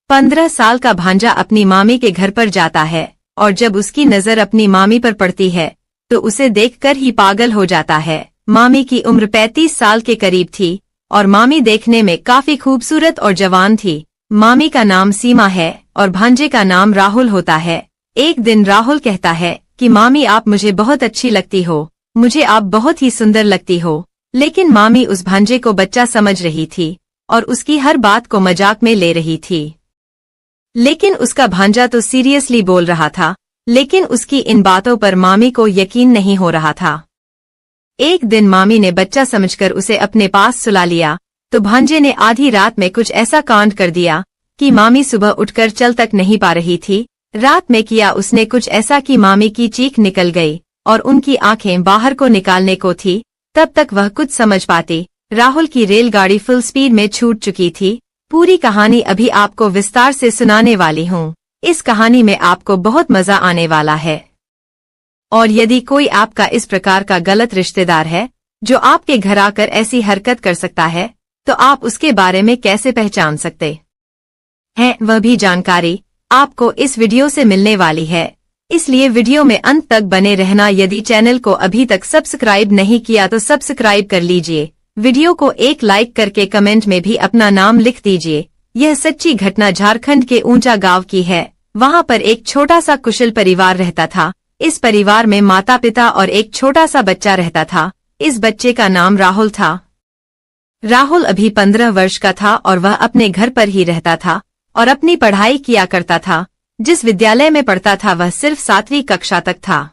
15 साल का भांजा अपनी मामी के घर पर जाता है और जब उसकी नजर अपनी मामी पर पड़ती है तो उसे देखकर ही पागल हो जाता है। मामी की उम्र 35 साल के करीब थी और मामी देखने में काफी खूबसूरत और जवान थी। मामी का नाम सीमा है और भांजे का नाम राहुल होता है। एक दिन राहुल कहता है कि मामी आप मुझे बहुत अच्छी लगती हो, मुझे आप बहुत ही सुंदर लगती हो। लेकिन मामी उस भांजे को बच्चा समझ रही थी और उसकी हर बात को मजाक में ले रही थी। लेकिन उसका भांजा तो सीरियसली बोल रहा था, लेकिन उसकी इन बातों पर मामी को यकीन नहीं हो रहा था। एक दिन मामी ने बच्चा समझकर उसे अपने पास सुला लिया तो भांजे ने आधी रात में कुछ ऐसा कांड कर दिया कि मामी सुबह उठकर चल तक नहीं पा रही थी। रात में किया उसने कुछ ऐसा कि मामी की चीख निकल गई और उनकी आंखें बाहर को निकालने को थी। तब तक वह कुछ समझ पाती। राहुल की रेलगाड़ी फुल स्पीड में छूट चुकी थी। पूरी कहानी अभी आपको विस्तार से सुनाने वाली हूँ। इस कहानी में आपको बहुत मजा आने वाला है। और यदि कोई आपका इस प्रकार का गलत रिश्तेदार है जो आपके घर आकर ऐसी हरकत कर सकता है तो आप उसके बारे में कैसे पहचान सकते हैं, वह भी जानकारी आपको इस वीडियो से मिलने वाली है। इसलिए वीडियो में अंत तक बने रहना। यदि चैनल को अभी तक सब्सक्राइब नहीं किया तो सब्सक्राइब कर लीजिए। वीडियो को एक लाइक करके कमेंट में भी अपना नाम लिख दीजिए। यह सच्ची घटना झारखंड के ऊंचा गांव की है। वहां पर एक छोटा सा कुशल परिवार रहता था। इस परिवार में माता पिता और एक छोटा सा बच्चा रहता था। इस बच्चे का नाम राहुल था। राहुल अभी 15 वर्ष का था और वह अपने घर पर ही रहता था और अपनी पढ़ाई किया करता था। जिस विद्यालय में पढ़ता था वह सिर्फ 7वीं कक्षा तक था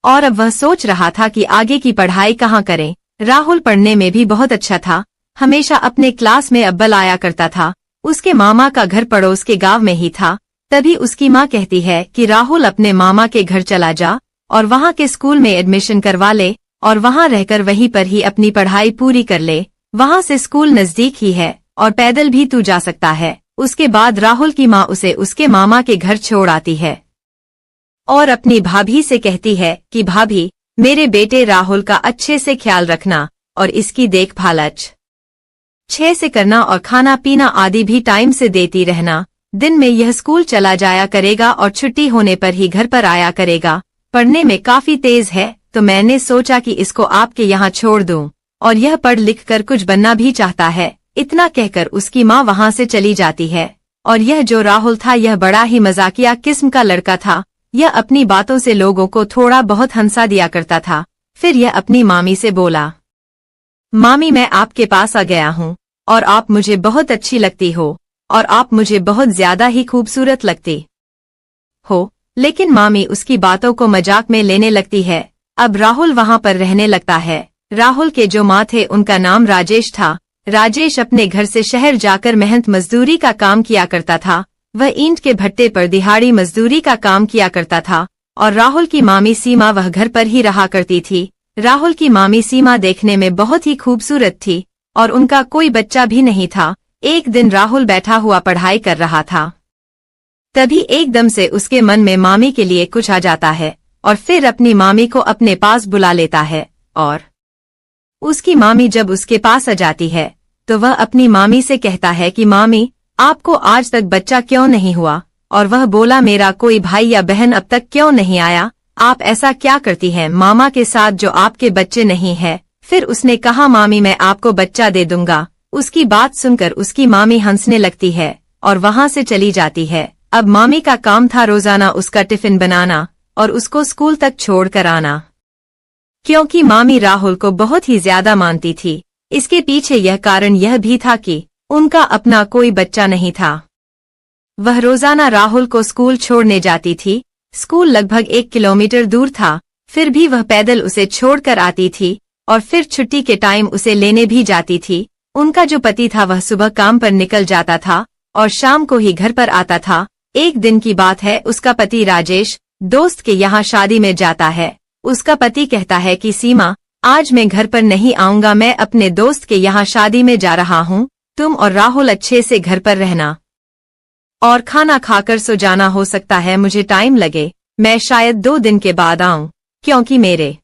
और अब वह सोच रहा था कि आगे की पढ़ाई कहाँ करें। राहुल पढ़ने में भी बहुत अच्छा था, हमेशा अपने क्लास में अव्वल आया करता था। उसके मामा का घर पड़ोस के गांव में ही था। तभी उसकी माँ कहती है कि राहुल अपने मामा के घर चला जा और वहाँ के स्कूल में एडमिशन करवा ले और वहाँ रहकर वहीं पर ही अपनी पढ़ाई पूरी कर ले। वहाँ से स्कूल नजदीक ही है और पैदल भी तू जा सकता है। उसके बाद राहुल की माँ उसे उसके मामा के घर छोड़ आती है और अपनी भाभी से कहती है कि भाभी मेरे बेटे राहुल का अच्छे से ख्याल रखना और इसकी देखभाल अच्छे से करना और खाना पीना आदि भी टाइम से देती रहना। दिन में यह स्कूल चला जाया करेगा और छुट्टी होने पर ही घर पर आया करेगा। पढ़ने में काफी तेज है तो मैंने सोचा कि इसको आपके यहाँ छोड़ दूं और यह पढ़ लिख कर कुछ बनना भी चाहता है। इतना कहकर उसकी माँ वहाँ से चली जाती है। और यह जो राहुल था यह बड़ा ही मजाकिया किस्म का लड़का था। यह अपनी बातों से लोगों को थोड़ा बहुत हंसा दिया करता था। फिर यह अपनी मामी से बोला, मामी मैं आपके पास आ गया हूँ और आप मुझे बहुत अच्छी लगती हो और आप मुझे बहुत ज्यादा ही खूबसूरत लगती हो। लेकिन मामी उसकी बातों को मजाक में लेने लगती है। अब राहुल वहाँ पर रहने लगता है। राहुल के जो माँ थे उनका नाम राजेश था। राजेश अपने घर से शहर जाकर मेहनत मजदूरी का काम किया करता था। वह ईंट के भट्टे पर दिहाड़ी मजदूरी का काम किया करता था और राहुल की मामी सीमा वह घर पर ही रहा करती थी। राहुल की मामी सीमा देखने में बहुत ही खूबसूरत थी और उनका कोई बच्चा भी नहीं था। एक दिन राहुल बैठा हुआ पढ़ाई कर रहा था। तभी एकदम से उसके मन में मामी के लिए कुछ आ जाता है और फिर अपनी मामी को अपने पास बुला लेता है। और उसकी मामी जब उसके पास आ जाती है तो वह अपनी मामी से कहता है कि मामी आपको आज तक बच्चा क्यों नहीं हुआ। और वह बोला मेरा कोई भाई या बहन अब तक क्यों नहीं आया, आप ऐसा क्या करती हैं मामा के साथ जो आपके बच्चे नहीं है। फिर उसने कहा मामी मैं आपको बच्चा दे दूंगा। उसकी बात सुनकर उसकी मामी हंसने लगती है और वहाँ से चली जाती है। अब मामी का काम था रोजाना उसका टिफिन बनाना और उसको स्कूल तक छोड़ कर आना। क्योंकि मामी राहुल को बहुत ही ज्यादा मानती थी। इसके पीछे यह कारण यह भी था कि उनका अपना कोई बच्चा नहीं था। वह रोजाना राहुल को स्कूल छोड़ने जाती थी। स्कूल लगभग 1 किलोमीटर दूर था, फिर भी वह पैदल उसे छोड़कर आती थी और फिर छुट्टी के टाइम उसे लेने भी जाती थी। उनका जो पति था वह सुबह काम पर निकल जाता था और शाम को ही घर पर आता था। एक दिन की बात है, उसका पति राजेश दोस्त के यहाँ शादी में जाता है। उसका पति कहता है कि सीमा आज मैं घर पर नहीं आऊंगा, मैं अपने दोस्त के यहाँ शादी में जा रहा हूँ। तुम और राहुल अच्छे से घर पर रहना और खाना खाकर सो जाना। हो सकता है मुझे टाइम लगे, मैं शायद 2 दिन के बाद आऊं क्योंकि मेरे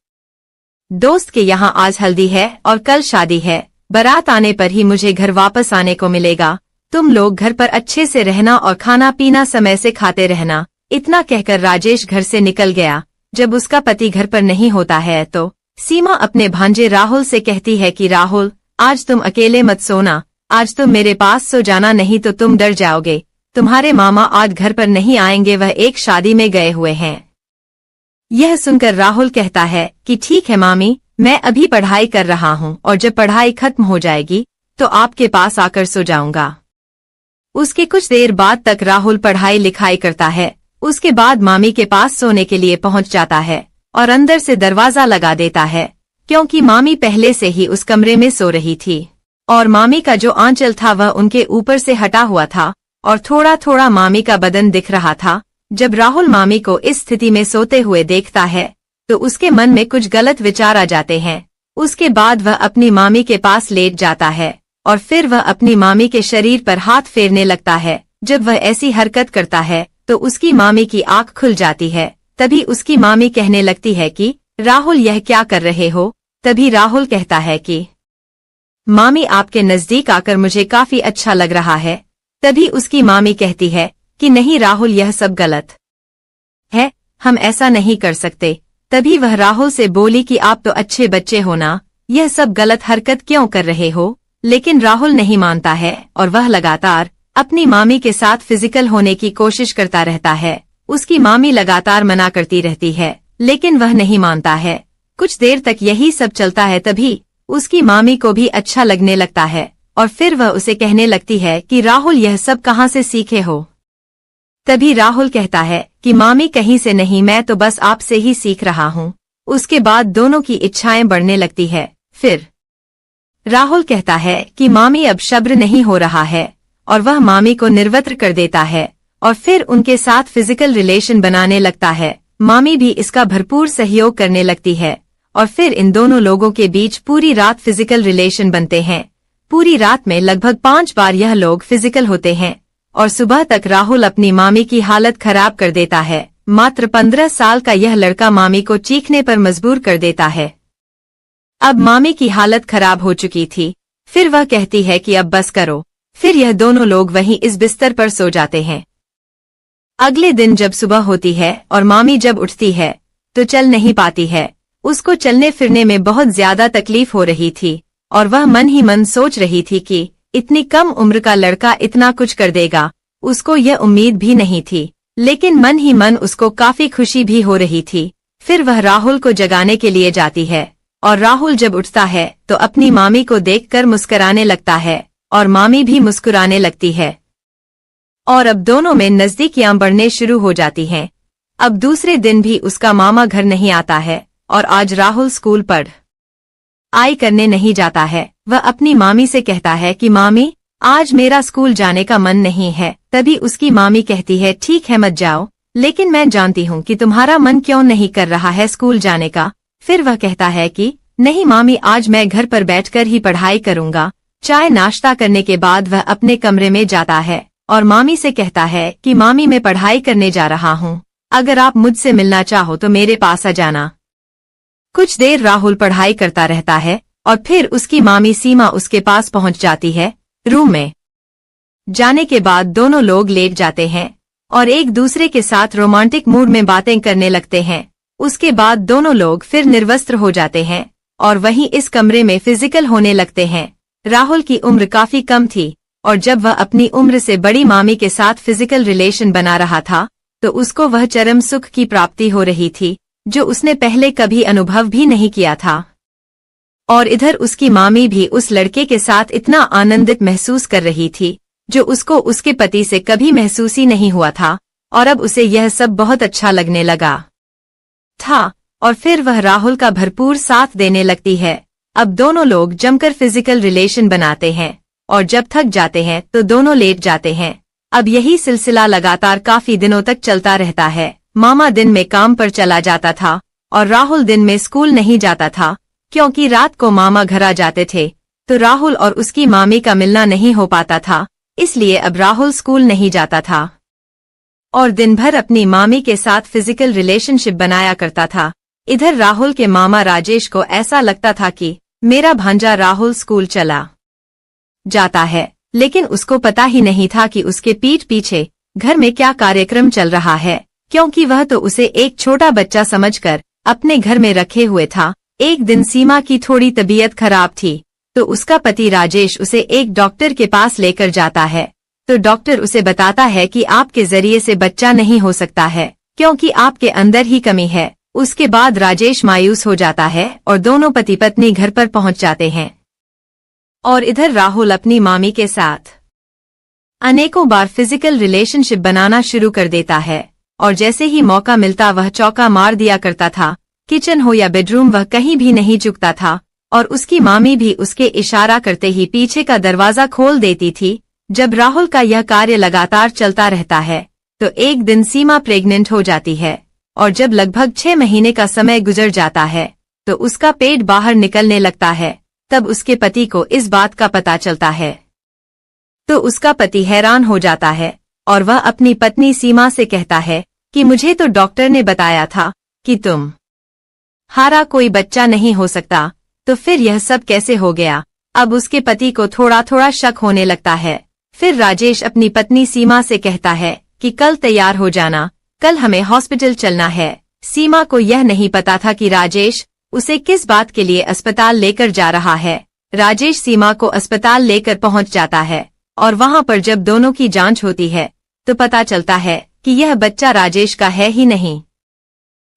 दोस्त के यहाँ आज हल्दी है और कल शादी है। बारात आने पर ही मुझे घर वापस आने को मिलेगा। तुम लोग घर पर अच्छे से रहना और खाना पीना समय से खाते रहना। इतना कहकर राजेश घर से निकल गया। जब उसका पति घर पर नहीं होता है तो सीमा अपने भांजे राहुल से कहती है कि राहुल, आज तुम अकेले मत सोना, आज तुम मेरे पास सो जाना, नहीं तो तुम डर जाओगे। तुम्हारे मामा आज घर पर नहीं आएंगे, वह एक शादी में गए हुए हैं। यह सुनकर राहुल कहता है कि ठीक है मामी, मैं अभी पढ़ाई कर रहा हूँ और जब पढ़ाई खत्म हो जाएगी तो आपके पास आकर सो जाऊंगा। उसके कुछ देर बाद तक राहुल पढ़ाई लिखाई करता है। उसके बाद मामी के पास सोने के लिए पहुंच जाता है और अंदर से दरवाजा लगा देता है, क्योंकि मामी पहले से ही उस कमरे में सो रही थी और मामी का जो आंचल था वह उनके ऊपर से हटा हुआ था और थोड़ा थोड़ा मामी का बदन दिख रहा था। जब राहुल मामी को इस स्थिति में सोते हुए देखता है तो उसके मन में कुछ गलत विचार आ जाते हैं। उसके बाद वह अपनी मामी के पास लेट जाता है और फिर वह अपनी मामी के शरीर पर हाथ फेरने लगता है। जब वह ऐसी हरकत करता है तो उसकी मामी की आंख खुल जाती है। तभी उसकी मामी कहने लगती है कि राहुल, यह क्या कर रहे हो? तभी राहुल कहता है कि मामी, आपके नजदीक आकर मुझे काफी अच्छा लग रहा है। तभी उसकी मामी कहती है कि नहीं राहुल, यह सब गलत है, हम ऐसा नहीं कर सकते। तभी वह राहुल से बोली कि आप तो अच्छे बच्चे हो ना, यह सब गलत हरकत क्यों कर रहे हो? लेकिन राहुल नहीं मानता है और वह लगातार अपनी मामी के साथ फिजिकल होने की कोशिश करता रहता है। उसकी मामी लगातार मना करती रहती है लेकिन वह नहीं मानता है। कुछ देर तक यही सब चलता है। तभी उसकी मामी को भी अच्छा लगने लगता है और फिर वह उसे कहने लगती है कि राहुल, यह सब कहाँ से सीखे हो? तभी राहुल कहता है कि मामी, कहीं से नहीं, मैं तो बस आपसे ही सीख रहा हूँ। उसके बाद दोनों की इच्छाएं बढ़ने लगती है। फिर राहुल कहता है कि मामी, अब सब्र नहीं हो रहा है और वह मामी को निर्वस्त्र कर देता है और फिर उनके साथ फिजिकल रिलेशन बनाने लगता है। मामी भी इसका भरपूर सहयोग करने लगती है और फिर इन दोनों लोगों के बीच पूरी रात फिजिकल रिलेशन बनते हैं। पूरी रात में लगभग 5 बार यह लोग फिजिकल होते हैं और सुबह तक राहुल अपनी मामी की हालत खराब कर देता है। मात्र 15 साल का यह लड़का मामी को चीखने पर मजबूर कर देता है। अब मामी की हालत खराब हो चुकी थी। फिर वह कहती है कि अब बस करो। फिर यह दोनों लोग वहीं इस बिस्तर पर सो जाते हैं। अगले दिन जब सुबह होती है और मामी जब उठती है तो चल नहीं पाती है। उसको चलने फिरने में बहुत ज्यादा तकलीफ हो रही थी और वह मन ही मन सोच रही थी कि इतनी कम उम्र का लड़का इतना कुछ कर देगा। उसको यह उम्मीद भी नहीं थी, लेकिन मन ही मन उसको काफी खुशी भी हो रही थी। फिर वह राहुल को जगाने के लिए जाती है और राहुल जब उठता है तो अपनी मामी को देखकर मुस्कुराने लगता है और मामी भी मुस्कुराने लगती है और अब दोनों में नजदीकियां बढ़ने शुरू हो जाती हैं। अब दूसरे दिन भी उसका मामा घर नहीं आता है और आज राहुल स्कूल पढ़ाई करने नहीं जाता है। वह अपनी मामी से कहता है कि मामी, आज मेरा स्कूल जाने का मन नहीं है। तभी उसकी मामी कहती है ठीक है मत जाओ, लेकिन मैं जानती हूँ कि तुम्हारा मन क्यों नहीं कर रहा है स्कूल जाने का। फिर वह कहता है कि नहीं मामी, आज मैं घर पर बैठकर ही पढ़ाई करूंगा। चाय नाश्ता करने के बाद वह अपने कमरे में जाता है और मामी से कहता है कि मामी, मैं पढ़ाई करने जा रहा हूँ, अगर आप मुझसे मिलना चाहो तो मेरे पास आ जाना। कुछ देर राहुल पढ़ाई करता रहता है और फिर उसकी मामी सीमा उसके पास पहुंच जाती है। रूम में जाने के बाद दोनों लोग लेट जाते हैं और एक दूसरे के साथ रोमांटिक मूड में बातें करने लगते हैं। उसके बाद दोनों लोग फिर निर्वस्त्र हो जाते हैं और वहीं इस कमरे में फिजिकल होने लगते हैं। राहुल की उम्र काफी कम थी और जब वह अपनी उम्र से बड़ी मामी के साथ फिजिकल रिलेशन बना रहा था तो उसको वह चरम सुख की प्राप्ति हो रही थी जो उसने पहले कभी अनुभव भी नहीं किया था। और इधर उसकी मामी भी उस लड़के के साथ इतना आनंदित महसूस कर रही थी जो उसको उसके पति से कभी महसूस ही नहीं हुआ था और अब उसे यह सब बहुत अच्छा लगने लगा था और फिर वह राहुल का भरपूर साथ देने लगती है। अब दोनों लोग जमकर फिजिकल रिलेशन बनाते हैं और जब थक जाते हैं तो दोनों लेट जाते हैं। अब यही सिलसिला लगातार काफी दिनों तक चलता रहता है। मामा दिन में काम पर चला जाता था और राहुल दिन में स्कूल नहीं जाता था, क्योंकि रात को मामा घर आ जाते थे तो राहुल और उसकी मामी का मिलना नहीं हो पाता था। इसलिए अब राहुल स्कूल नहीं जाता था और दिन भर अपनी मामी के साथ फिजिकल रिलेशनशिप बनाया करता था। इधर राहुल के मामा राजेश को ऐसा लगता था कि मेरा भांजा राहुल स्कूल चला जाता है लेकिन उसको पता ही नहीं था कि उसके पीठ पीछे घर में क्या कार्यक्रम चल रहा है, क्योंकि वह तो उसे एक छोटा बच्चा समझकर अपने घर में रखे हुए था। एक दिन सीमा की थोड़ी तबीयत खराब थी, तो उसका पति राजेश उसे एक डॉक्टर के पास लेकर जाता है। तो डॉक्टर उसे बताता है कि आपके जरिए से बच्चा नहीं हो सकता है, क्योंकि आपके अंदर ही कमी है। उसके बाद राजेश मायूस हो जाता है और दोनों पति पत्नी घर पर पहुंच जाते हैं। और इधर राहुल अपनी मामी के साथ अनेकों बार फिजिकल रिलेशनशिप बनाना शुरू कर देता है, और जैसे ही मौका मिलता वह चौका मार दिया करता था। किचन हो या बेडरूम, वह कहीं भी नहीं चुकता था, और उसकी मामी भी उसके इशारा करते ही पीछे का दरवाजा खोल देती थी। जब राहुल का यह कार्य लगातार चलता रहता है, तो एक दिन सीमा प्रेग्नेंट हो जाती है, और जब लगभग 6 महीने का समय गुजर जाता है, तो उसका पेट बाहर निकलने लगता है। तब उसके पति को इस बात का पता चलता है, तो उसका पति हैरान हो जाता है, और वह अपनी पत्नी सीमा से कहता है कि मुझे तो डॉक्टर ने बताया था कि तुम्हारा कोई बच्चा नहीं हो सकता, तो फिर यह सब कैसे हो गया। अब उसके पति को थोड़ा थोड़ा शक होने लगता है। फिर राजेश अपनी पत्नी सीमा से कहता है कि कल तैयार हो जाना, कल हमें हॉस्पिटल चलना है। सीमा को यह नहीं पता था कि राजेश उसे किस बात के लिए अस्पताल लेकर जा रहा है। राजेश सीमा को अस्पताल लेकर पहुंच जाता है, और वहां पर जब दोनों की जांच होती है, तो पता चलता है कि यह बच्चा राजेश का है ही नहीं,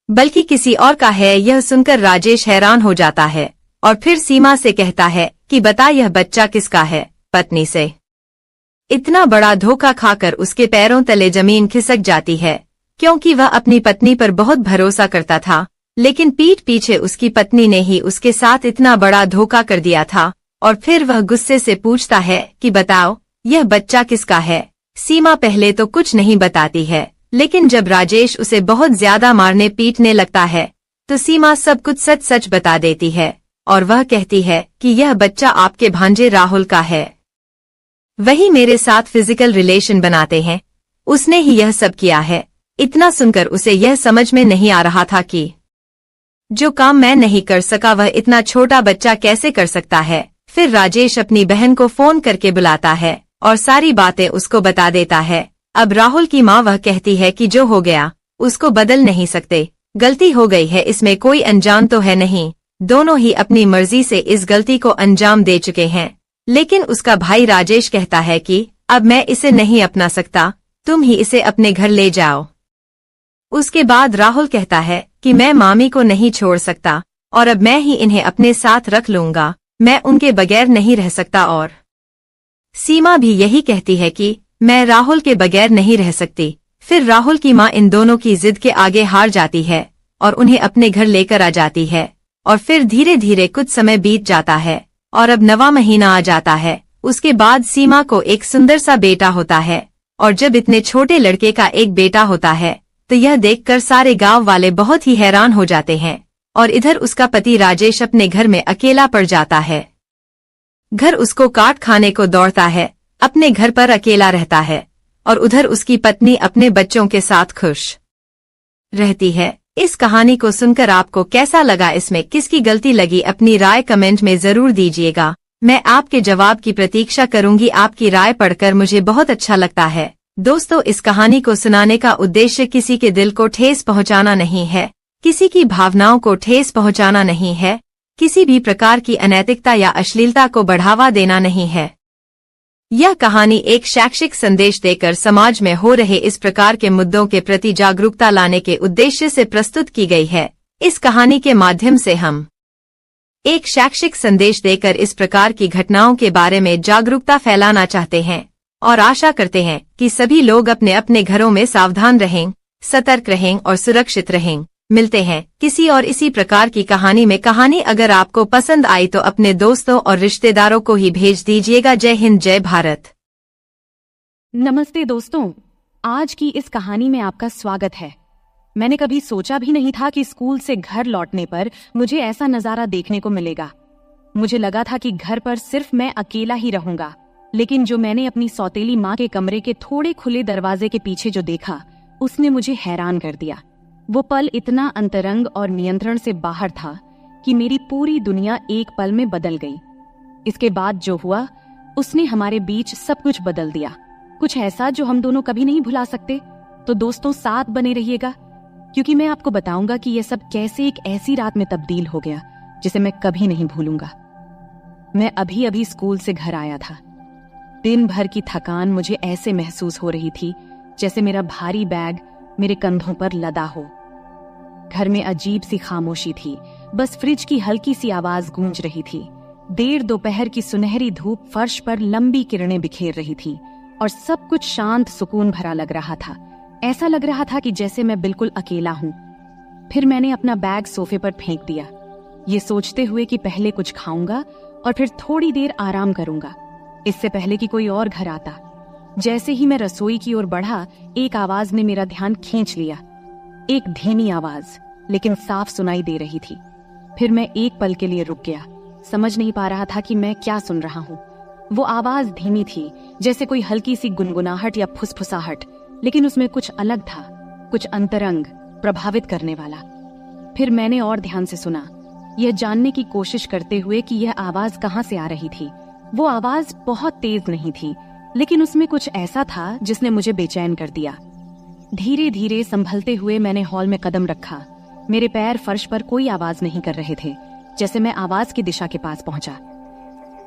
बल्कि किसी और का है। यह सुनकर राजेश हैरान हो जाता है, और फिर सीमा से कहता है कि बता यह बच्चा किसका है। पत्नी से इतना बड़ा धोखा खाकर उसके पैरों तले जमीन खिसक जाती है, क्योंकि वह अपनी पत्नी पर बहुत भरोसा करता था, लेकिन पीठ पीछे उसकी पत्नी ने ही उसके साथ इतना बड़ा धोखा कर दिया था। और फिर वह गुस्से से पूछता है कि बताओ यह बच्चा किसका है। सीमा पहले तो कुछ नहीं बताती है, लेकिन जब राजेश उसे बहुत ज्यादा मारने पीटने लगता है, तो सीमा सब कुछ सच सच बता देती है, और वह कहती है कि यह बच्चा आपके भांजे राहुल का है, वही मेरे साथ फिजिकल रिलेशन बनाते हैं, उसने ही यह सब किया है। इतना सुनकर उसे यह समझ में नहीं आ रहा था कि जो काम मैं नहीं कर सका वह इतना छोटा बच्चा कैसे कर सकता है। फिर राजेश अपनी बहन को फोन करके बुलाता है और सारी बातें उसको बता देता है। अब राहुल की माँ वह कहती है कि जो हो गया उसको बदल नहीं सकते, गलती हो गई है, इसमें कोई अनजान तो है नहीं, दोनों ही अपनी मर्जी से इस गलती को अंजाम दे चुके हैं। लेकिन उसका भाई राजेश कहता है कि अब मैं इसे नहीं अपना सकता, तुम ही इसे अपने घर ले जाओ। उसके बाद राहुल कहता है कि मैं मामी को नहीं छोड़ सकता, और अब मैं ही इन्हें अपने साथ रख लूंगा, मैं उनके बगैर नहीं रह सकता। और सीमा भी यही कहती है कि मैं राहुल के बगैर नहीं रह सकती। फिर राहुल की माँ इन दोनों की जिद के आगे हार जाती है और उन्हें अपने घर लेकर आ जाती है। और फिर धीरे धीरे कुछ समय बीत जाता है और अब 9वां महीना आ जाता है। उसके बाद सीमा को एक सुंदर सा बेटा होता है, और जब इतने छोटे लड़के का एक बेटा होता है तो यह देखकर सारे गांव वाले बहुत ही हैरान हो जाते हैं। और इधर उसका पति राजेश अपने घर में अकेला पड़ जाता है। घर उसको काट खाने को दौड़ता है, अपने घर पर अकेला रहता है, और उधर उसकी पत्नी अपने बच्चों के साथ खुश रहती है। इस कहानी को सुनकर आपको कैसा लगा, इसमें किसकी गलती लगी, अपनी राय कमेंट में जरूर दीजिएगा। मैं आपके जवाब की प्रतीक्षा करूंगी। आपकी राय पढ़कर मुझे बहुत अच्छा लगता है। दोस्तों, इस कहानी को सुनाने का उद्देश्य किसी के दिल को ठेस पहुंचाना नहीं है, किसी की भावनाओं को ठेस पहुंचाना नहीं है, किसी भी प्रकार की अनैतिकता या अश्लीलता को बढ़ावा देना नहीं है। यह कहानी एक शैक्षिक संदेश देकर समाज में हो रहे इस प्रकार के मुद्दों के प्रति जागरूकता लाने के उद्देश्य से प्रस्तुत की गई है। इस कहानी के माध्यम से हम एक शैक्षिक संदेश देकर इस प्रकार की घटनाओं के बारे में जागरूकता फैलाना चाहते हैं, और आशा करते हैं कि सभी लोग अपने अपने घरों में सावधान रहें, सतर्क रहें और सुरक्षित रहें। मिलते हैं किसी और इसी प्रकार की कहानी में। कहानी अगर आपको पसंद आई तो अपने दोस्तों और रिश्तेदारों को ही भेज दीजिएगा। जय हिंद, जय भारत। नमस्ते दोस्तों, आज की इस कहानी में आपका स्वागत है। मैंने कभी सोचा भी नहीं था कि स्कूल से घर लौटने पर मुझे ऐसा नजारा देखने को मिलेगा। मुझे लगा था कि घर पर सिर्फ मैं अकेला ही रहूंगा, लेकिन जो मैंने अपनी सौतेली माँ के कमरे के थोड़े खुले दरवाजे के पीछे जो देखा, उसने मुझे हैरान कर दिया। वो पल इतना अंतरंग और नियंत्रण से बाहर था कि मेरी पूरी दुनिया एक पल में बदल गई। इसके बाद जो हुआ उसने हमारे बीच सब कुछ बदल दिया, कुछ ऐसा जो हम दोनों कभी नहीं भुला सकते। तो दोस्तों, साथ बने रहिएगा, क्योंकि मैं आपको बताऊंगा कि यह सब कैसे एक ऐसी रात में तब्दील हो गया जिसे मैं कभी नहीं भूलूंगा। मैं अभी अभी स्कूल से घर आया था। दिन भर की थकान मुझे ऐसे महसूस हो रही थी जैसे मेरा भारी बैग मेरे कंधों पर लदा हो। घर में अजीब सी खामोशी थी, बस फ्रिज की हल्की सी आवाज गूंज रही थी। देर दोपहर की सुनहरी धूप फर्श पर लंबी किरणें बिखेर रही थी और सब कुछ शांत सुकून भरा लग रहा था। ऐसा लग रहा था कि जैसे मैं बिल्कुल अकेला हूं। फिर मैंने अपना बैग सोफे पर फेंक दिया, ये सोचते हुए कि पहले कुछ खाऊंगा और फिर थोड़ी देर आराम करूंगा, इससे पहले कि कोई और घर आता। जैसे ही मैं रसोई की ओर बढ़ा, एक आवाज ने मेरा ध्यान खींच लिया। एक धीमी आवाज, लेकिन साफ सुनाई दे रही थी। फिर मैं एक पल के लिए रुक गया, समझ नहीं पा रहा था कि मैं क्या सुन रहा हूँ। वो आवाज धीमी थी, जैसे कोई हल्की सी गुनगुनाहट या फुसफुसाहट, लेकिन उसमें कुछ अलग था, कुछ अंतरंग, प्रभावित करने वाला। फिर मैंने और ध्यान से सुना, यह जानने की कोशिश करते हुए कि यह आवाज कहाँ से आ रही थी। वो आवाज बहुत तेज नहीं थी, लेकिन उसमें कुछ ऐसा था जिसने मुझे बेचैन कर दिया। धीरे धीरे संभलते हुए मैंने हॉल में कदम रखा। मेरे पैर फर्श पर कोई आवाज नहीं कर रहे थे। जैसे मैं आवाज की दिशा के पास पहुंचा,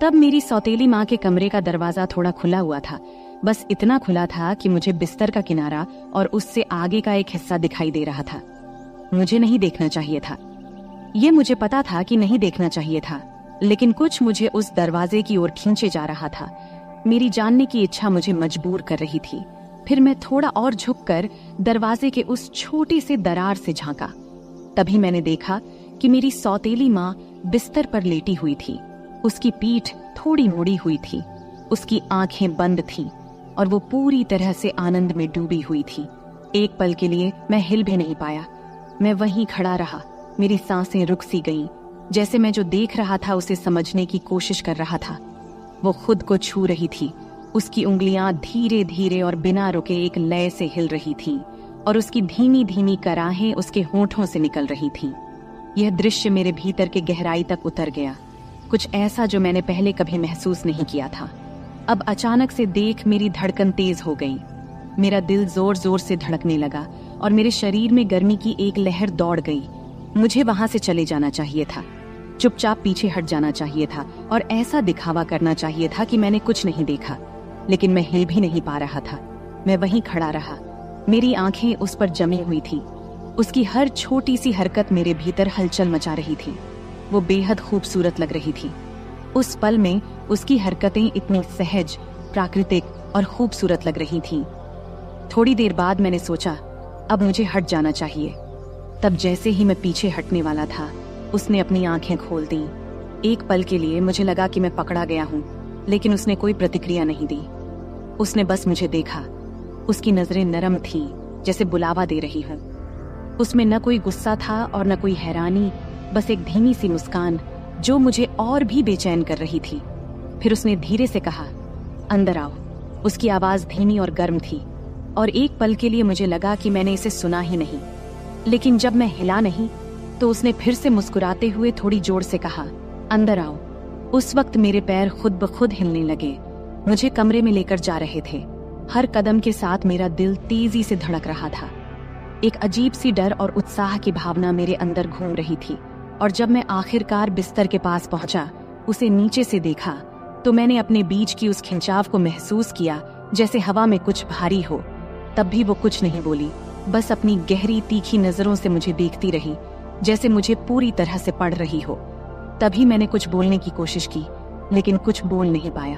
तब मेरी सौतेली माँ के कमरे का दरवाजा थोड़ा खुला हुआ था। बस इतना खुला था कि मुझे बिस्तर का किनारा और उससे आगे का एक हिस्सा दिखाई दे रहा था। मुझे नहीं देखना चाहिए था, ये मुझे पता था कि नहीं देखना चाहिए था, लेकिन कुछ मुझे उस दरवाजे की ओर खींचे जा रहा था। मेरी जानने की इच्छा मुझे मजबूर कर रही थी। फिर मैं थोड़ा और झुककर दरवाजे के उस छोटे से दरार से झांका। तभी मैंने देखा कि मेरी सौतेली माँ बिस्तर पर लेटी हुई थी। उसकी पीठ थोड़ी मुड़ी हुई थी, उसकी आंखें बंद थीं और वो पूरी तरह से आनंद में डूबी हुई थी। एक पल के लिए मैं हिल भी नहीं पाया। मैं वहीं खड़ा रहा, मेरी सांसें रुक सी गईं, जैसे मैं जो देख रहा था उसे समझने की कोशिश कर रहा था। वो खुद को छू रही थी, उसकी उंगलियां धीरे धीरे और बिना रुके एक लय से हिल रही थीं और उसकी धीमी धीमी कराहें उसके होंठों से निकल रही थीं। यह दृश्य मेरे भीतर के गहराई तक उतर गया, कुछ ऐसा जो मैंने पहले कभी महसूस नहीं किया था। अब अचानक से देख मेरी धड़कन तेज हो गई। मेरा दिल जोर जोर से धड़कने लगा और मेरे शरीर में गर्मी की एक लहर दौड़ गई। मुझे वहां से चले जाना चाहिए था, चुपचाप पीछे हट जाना चाहिए था और ऐसा दिखावा करना चाहिए था कि मैंने कुछ नहीं देखा। लेकिन मैं हिल भी नहीं पा रहा था। मैं वहीं खड़ा रहा, मेरी आंखें उस पर जमी हुई थी। उसकी हर छोटी सी हरकत मेरे भीतर हलचल मचा रही थी। वो बेहद खूबसूरत लग रही थी। उस पल में उसकी हरकतें इतनी सहज, प्राकृतिक और खूबसूरत लग रही थीं। थोड़ी देर बाद मैंने सोचा, अब मुझे हट जाना चाहिए। तब जैसे ही मैं पीछे हटने वाला था, उसने अपनी आंखें खोल दी। एक पल के लिए मुझे लगा कि मैं पकड़ा गया हूँ, लेकिन उसने कोई प्रतिक्रिया नहीं दी। उसने बस मुझे देखा। उसकी नजरें नरम थीं, जैसे बुलावा दे रही हूँ। उसमें न कोई गुस्सा था और न कोई हैरानी, बस एक धीमी सी मुस्कान जो मुझे और भी बेचैन कर रही थी। फिर उसने धीरे से कहा, अंदर आओ। उसकी आवाज धीमी और गर्म थी और एक पल के लिए मुझे लगा कि मैंने इसे सुना ही नहीं। लेकिन जब मैं हिला नहीं तो उसने फिर से मुस्कुराते हुए थोड़ी जोर से कहा, अंदर आओ। उस वक्त मेरे पैर खुद ब खुद हिलने लगे, मुझे कमरे में लेकर जा रहे थे। हर कदम के साथ मेरा दिल तेजी से धड़क रहा था। एक अजीब सी डर और उत्साह की भावना मेरे अंदर घूम रही थी। और जब मैं आखिरकार बिस्तर के पास पहुंचा, उसे नीचे से देखा, तो मैंने अपने बीच की उस खिंचाव को महसूस किया जैसे हवा में कुछ भारी हो। तब भी वो कुछ नहीं बोली, बस अपनी गहरी तीखी नजरों से मुझे देखती रही, जैसे मुझे पूरी तरह से पढ़ रही हो। तभी मैंने कुछ बोलने की कोशिश की, लेकिन कुछ बोल नहीं पाया।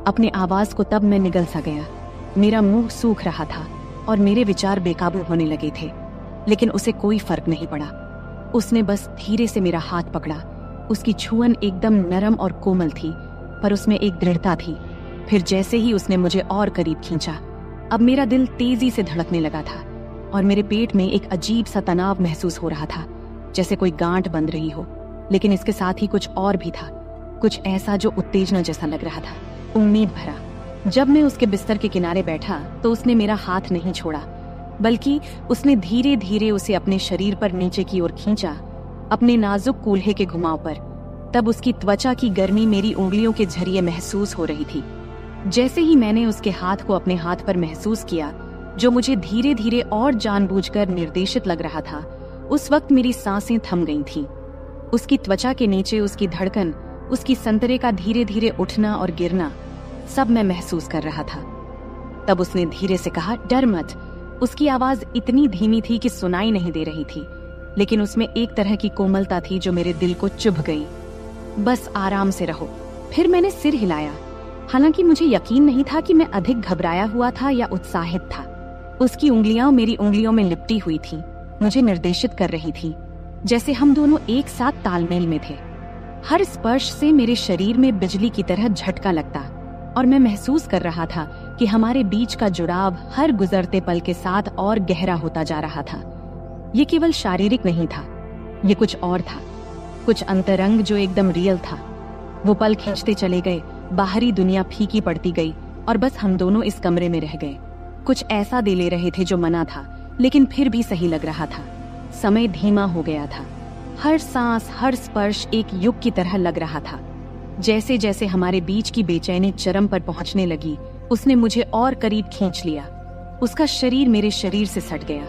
अपने आवाज को तब मैं निगल सा गया। मेरा मुंह सूख रहा था और मेरे विचार बेकाबू होने लगे थे, लेकिन उसे कोई फर्क नहीं पड़ा। उसने बस धीरे से मेरा हाथ पकड़ा। उसकी छुअन एकदम नरम और कोमल थी, पर उसमें एक दृढ़ता थी। फिर जैसे ही उसने मुझे और करीब खींचा, अब मेरा दिल तेजी से धड़कने लगा था और मेरे पेट में एक अजीब सा तनाव महसूस हो रहा था, जैसे कोई गांठ बंध रही हो। लेकिन इसके साथ ही कुछ और भी था, कुछ ऐसा जो उत्तेजना जैसा लग रहा था, उम्मीद भरा। जब मैं उसके बिस्तर के किनारे बैठा तो उसने मेरा हाथ नहीं छोड़ा, बल्कि उसने धीरे धीरे उसे अपने शरीर पर नीचे की ओर खींचा, अपने नाजुक कूल्हे के घुमाव पर। तब उसकी त्वचा की गर्मी मेरी उंगलियों के जरिए महसूस हो रही थी। जैसे ही मैंने उसके हाथ को अपने हाथ पर महसूस किया, जो मुझे धीरे धीरे और जानबूझकर निर्देशित लग रहा था, उस वक्त मेरी सांसें थम गई थीं। उसकी त्वचा के नीचे उसकी धड़कन, उसकी संतरे का धीरे धीरे उठना और गिरना, सब मैं महसूस कर रहा था। तब उसने धीरे से कहा, डर मत। उसकी आवाज इतनी धीमी थी कि सुनाई नहीं दे रही थी, लेकिन उसमें एक तरह की कोमलता थी जो मेरे दिल को चुभ गई। बस आराम से रहो। फिर मैंने सिर हिलाया। हालांकि मुझे यकीन नहीं था कि मैं अधिक घबराया हुआ था या उत्साहित था। उसकी उंगलियां मेरी उंगलियों में लिपटी हुई थी, मुझे निर्देशित कर रही थी, जैसे हम दोनों एक साथ तालमेल में थे। हर स्पर्श से मेरे शरीर में बिजली की तरह झटका लगता और मैं महसूस कर रहा था कि हमारे बीच का जुड़ाव हर गुजरते पल के साथ और गहरा होता जा रहा था। ये केवल शारीरिक नहीं था, ये कुछ और था, कुछ अंतरंग जो एकदम रियल था। वो पल खींचते चले गए, बाहरी दुनिया फीकी पड़ती गई और बस हम दोनों इस कमरे में रह गए। कुछ ऐसा दे ले रहे थे जो मना था, लेकिन फिर भी सही लग रहा था। समय धीमा हो गया था, हर सांस, हर स्पर्श एक युग की तरह लग रहा था। जैसे जैसे हमारे बीच की बेचैनी चरम पर पहुंचने लगी, उसने मुझे और करीब खींच लिया। उसका शरीर मेरे शरीर से सट गया।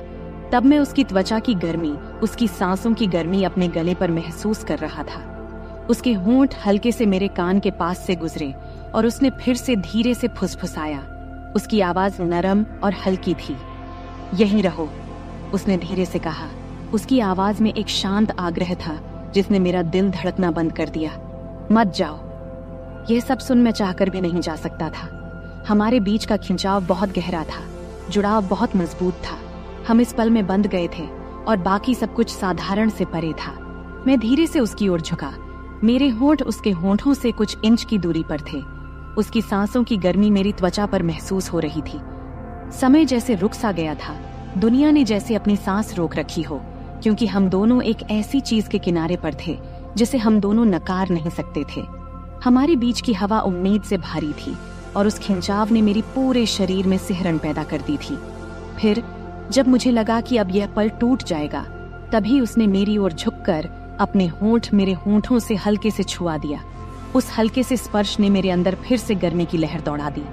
तब मैं उसकी त्वचा की गर्मी, उसकी सांसों की गर्मी अपने गले पर महसूस कर रहा था। उसके होंठ हल्के से मेरे कान के पास से गुजरे और उसने फिर से धीरे से फुसफुसाया। उसकी आवाज नरम और हल्की थी। यहीं रहो, उसने धीरे से कहा। उसकी आवाज में एक शांत आग्रह था जिसने मेरा दिल धड़कना बंद कर दिया। मत जाओ। यह सब सुन मैं चाहकर भी नहीं जा सकता था। हमारे बीच का खिंचाव बहुत गहरा था, जुड़ाव बहुत मजबूत था। हम इस पल में बंध गए थे और बाकी सब कुछ साधारण से परे था। मैं धीरे से उसकी ओर झुका। मेरे होंठ उसके होंठों से कुछ इंच की दूरी पर थे। उसकी सांसों की गर्मी मेरी त्वचा पर महसूस हो रही थी। समय जैसे रुक सा गया था, दुनिया ने जैसे अपनी सांस रोक रखी हो, क्योंकि हम दोनों एक ऐसी चीज के किनारे पर थे जिसे हम दोनों नकार नहीं सकते थे। हमारे बीच की हवा उम्मीद से भारी थी और उस खिंचाव ने मेरी पूरे शरीर में सिहरन पैदा कर दी थी। फिर जब मुझे लगा कि अब यह पल टूट जाएगा, तभी उसने मेरी ओर झुककर अपने होंठ मेरे होंठों से हल्के से छुआ दिया। उस हल्के से स्पर्श ने मेरे अंदर फिर से गर्मी की लहर दौड़ा दी।